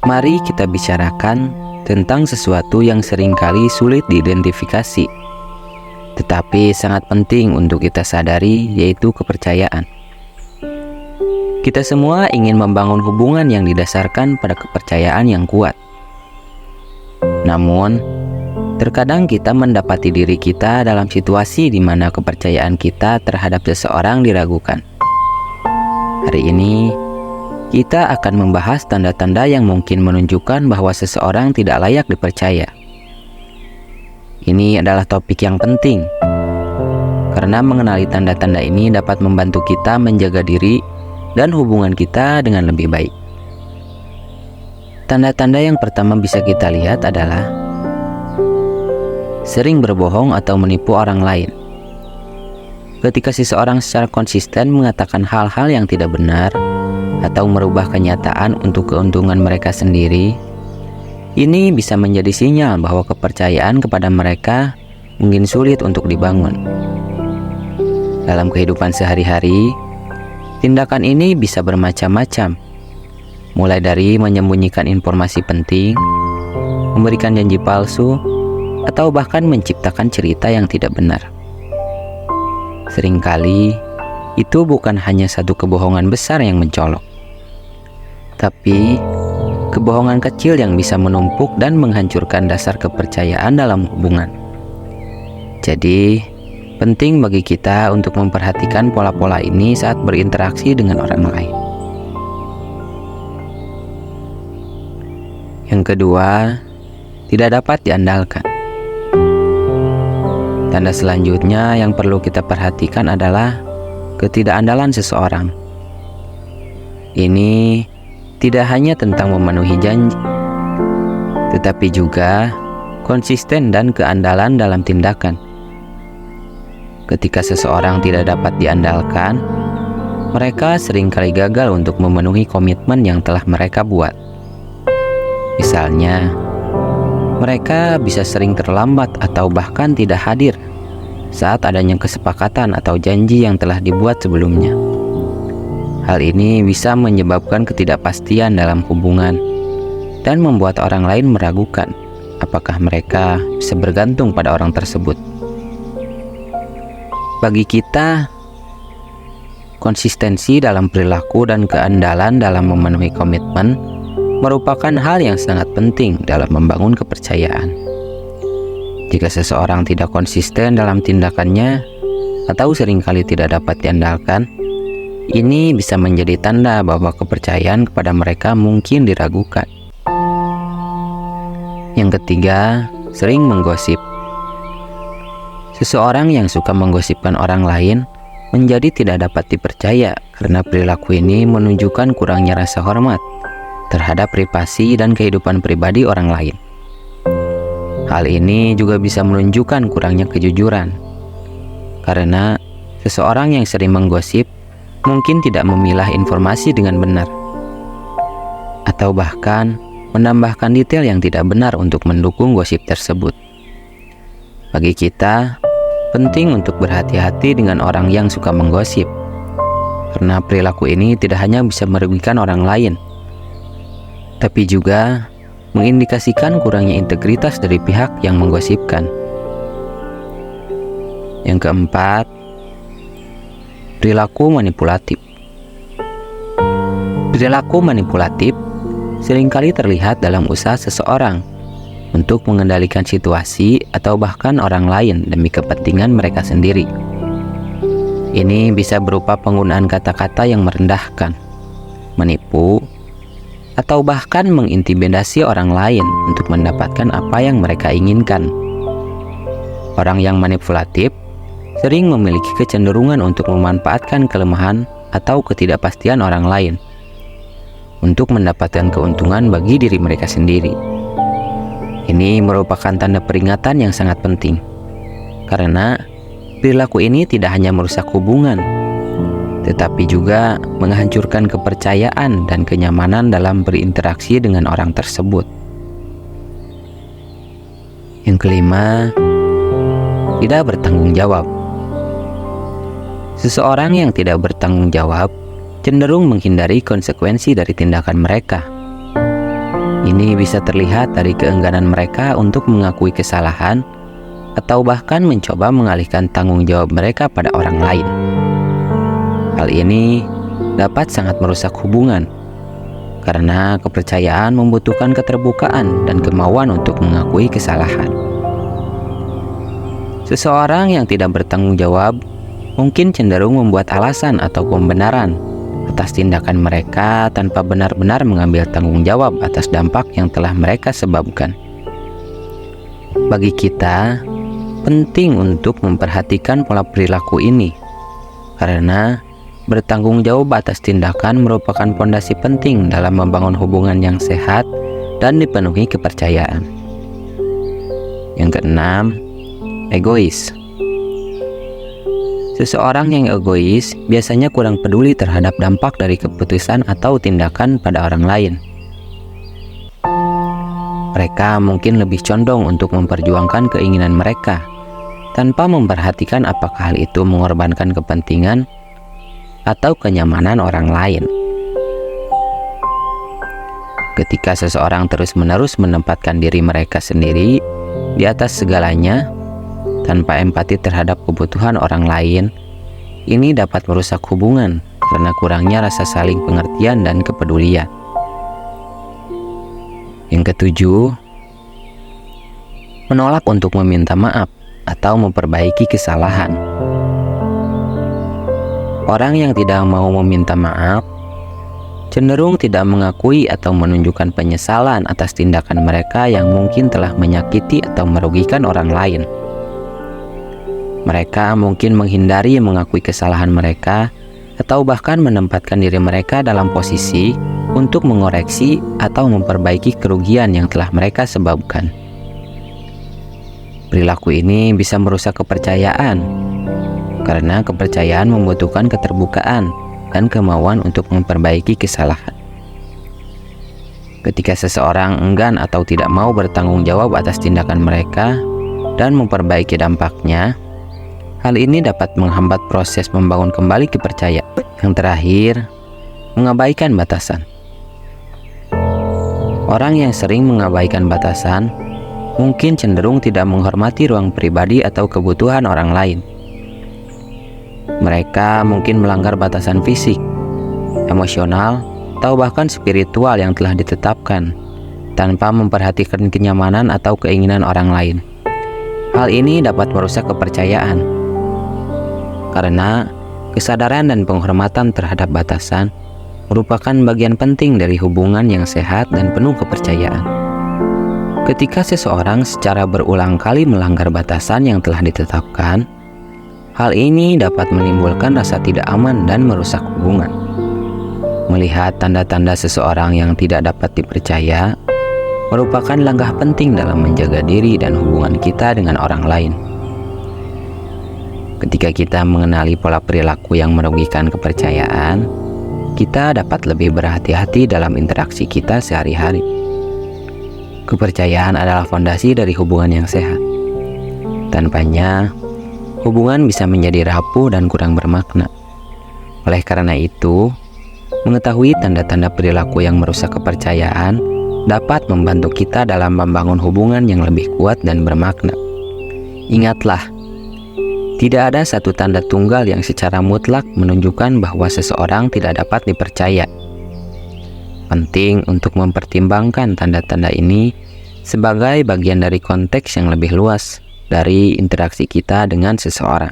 Mari kita bicarakan tentang sesuatu yang seringkali sulit diidentifikasi, tetapi sangat penting untuk kita sadari, yaitu kepercayaan. Kita semua ingin membangun hubungan yang didasarkan pada kepercayaan yang kuat. Namun, terkadang kita mendapati diri kita dalam situasi di mana kepercayaan kita terhadap seseorang diragukan. Hari ini, kita akan membahas tanda-tanda yang mungkin menunjukkan bahwa seseorang tidak layak dipercaya. Ini adalah topik yang penting, karena mengenali tanda-tanda ini dapat membantu kita menjaga diri dan hubungan kita dengan lebih baik. Tanda-tanda yang pertama bisa kita lihat adalah sering berbohong atau menipu orang lain. Ketika seseorang secara konsisten mengatakan hal-hal yang tidak benar atau merubah kenyataan untuk keuntungan mereka sendiri, ini bisa menjadi sinyal bahwa kepercayaan kepada mereka mungkin sulit untuk dibangun. Dalam kehidupan sehari-hari, tindakan ini bisa bermacam-macam, mulai dari menyembunyikan informasi penting, memberikan janji palsu, atau bahkan menciptakan cerita yang tidak benar. Seringkali, itu bukan hanya satu kebohongan besar yang mencolok, tapi kebohongan kecil yang bisa menumpuk dan menghancurkan dasar kepercayaan dalam hubungan. Jadi, penting bagi kita untuk memperhatikan pola-pola ini saat berinteraksi dengan orang lain. Yang kedua, tidak dapat diandalkan. Tanda selanjutnya yang perlu kita perhatikan adalah ketidakandalan seseorang. Ini tidak hanya tentang memenuhi janji, tetapi juga konsisten dan keandalan dalam tindakan. Ketika seseorang tidak dapat diandalkan, mereka seringkali gagal untuk memenuhi komitmen yang telah mereka buat. Misalnya, mereka bisa sering terlambat atau bahkan tidak hadir saat adanya kesepakatan atau janji yang telah dibuat sebelumnya. Hal ini bisa menyebabkan ketidakpastian dalam hubungan dan membuat orang lain meragukan apakah mereka bisa bergantung pada orang tersebut. Bagi kita, konsistensi dalam perilaku dan keandalan dalam memenuhi komitmen merupakan hal yang sangat penting dalam membangun kepercayaan. Jika seseorang tidak konsisten dalam tindakannya atau seringkali tidak dapat diandalkan, ini bisa menjadi tanda bahwa kepercayaan kepada mereka mungkin diragukan. Yang ketiga, sering menggosip. Seseorang yang suka menggosipkan orang lain menjadi tidak dapat dipercaya karena perilaku ini menunjukkan kurangnya rasa hormat terhadap privasi dan kehidupan pribadi orang lain. Hal ini juga bisa menunjukkan kurangnya kejujuran, karena seseorang yang sering menggosip mungkin tidak memilah informasi dengan benar, atau bahkan menambahkan detail yang tidak benar untuk mendukung gosip tersebut. Bagi kita, penting untuk berhati-hati dengan orang yang suka menggosip, karena perilaku ini tidak hanya bisa merugikan orang lain, tapi juga mengindikasikan kurangnya integritas dari pihak yang menggosipkan. Yang keempat, perilaku manipulatif. Perilaku manipulatif seringkali terlihat dalam usaha seseorang untuk mengendalikan situasi atau bahkan orang lain demi kepentingan mereka sendiri. Ini bisa berupa penggunaan kata-kata yang merendahkan, menipu, atau bahkan mengintimidasi orang lain untuk mendapatkan apa yang mereka inginkan. Orang yang manipulatif sering memiliki kecenderungan untuk memanfaatkan kelemahan atau ketidakpastian orang lain untuk mendapatkan keuntungan bagi diri mereka sendiri. Ini merupakan tanda peringatan yang sangat penting, karena perilaku ini tidak hanya merusak hubungan, tetapi juga menghancurkan kepercayaan dan kenyamanan dalam berinteraksi dengan orang tersebut. Yang kelima, tidak bertanggung jawab. Seseorang yang tidak bertanggung jawab cenderung menghindari konsekuensi dari tindakan mereka. Ini bisa terlihat dari keengganan mereka untuk mengakui kesalahan atau bahkan mencoba mengalihkan tanggung jawab mereka pada orang lain. Hal ini dapat sangat merusak hubungan karena kepercayaan membutuhkan keterbukaan dan kemauan untuk mengakui kesalahan. Seseorang yang tidak bertanggung jawab mungkin cenderung membuat alasan atau pembenaran atas tindakan mereka tanpa benar-benar mengambil tanggung jawab atas dampak yang telah mereka sebabkan. Bagi kita, penting untuk memperhatikan pola perilaku ini, karena bertanggung jawab atas tindakan merupakan fondasi penting dalam membangun hubungan yang sehat dan dipenuhi kepercayaan. Yang keenam, egois. Seseorang yang egois biasanya kurang peduli terhadap dampak dari keputusan atau tindakan pada orang lain. Mereka mungkin lebih condong untuk memperjuangkan keinginan mereka tanpa memperhatikan apakah hal itu mengorbankan kepentingan atau kenyamanan orang lain. Ketika seseorang terus-menerus menempatkan diri mereka sendiri di atas segalanya, tanpa empati terhadap kebutuhan orang lain, ini dapat merusak hubungan karena kurangnya rasa saling pengertian dan kepedulian. Yang ketujuh, menolak untuk meminta maaf atau memperbaiki kesalahan. Orang yang tidak mau meminta maaf cenderung tidak mengakui atau menunjukkan penyesalan atas tindakan mereka yang mungkin telah menyakiti atau merugikan orang lain. Mereka mungkin menghindari mengakui kesalahan mereka atau bahkan menempatkan diri mereka dalam posisi untuk mengoreksi atau memperbaiki kerugian yang telah mereka sebabkan. Perilaku ini bisa merusak kepercayaan, karena kepercayaan membutuhkan keterbukaan dan kemauan untuk memperbaiki kesalahan. Ketika seseorang enggan atau tidak mau bertanggung jawab atas tindakan mereka dan memperbaiki dampaknya, hal ini dapat menghambat proses membangun kembali kepercayaan. Yang terakhir, mengabaikan batasan. Orang yang sering mengabaikan batasan mungkin cenderung tidak menghormati ruang pribadi atau kebutuhan orang lain. Mereka mungkin melanggar batasan fisik, emosional, atau bahkan spiritual yang telah ditetapkan tanpa memperhatikan kenyamanan atau keinginan orang lain. Hal ini dapat merusak kepercayaan, karena kesadaran dan penghormatan terhadap batasan merupakan bagian penting dari hubungan yang sehat dan penuh kepercayaan. Ketika seseorang secara berulang kali melanggar batasan yang telah ditetapkan, hal ini dapat menimbulkan rasa tidak aman dan merusak hubungan. Melihat tanda-tanda seseorang yang tidak dapat dipercaya merupakan langkah penting dalam menjaga diri dan hubungan kita dengan orang lain. Ketika kita mengenali pola perilaku yang merugikan kepercayaan, kita dapat lebih berhati-hati dalam interaksi kita sehari-hari. Kepercayaan adalah fondasi dari hubungan yang sehat. Tanpanya, hubungan bisa menjadi rapuh dan kurang bermakna. Oleh karena itu, mengetahui tanda-tanda perilaku yang merusak kepercayaan dapat membantu kita dalam membangun hubungan yang lebih kuat dan bermakna. Ingatlah, tidak ada satu tanda tunggal yang secara mutlak menunjukkan bahwa seseorang tidak dapat dipercaya. Penting untuk mempertimbangkan tanda-tanda ini sebagai bagian dari konteks yang lebih luas dari interaksi kita dengan seseorang.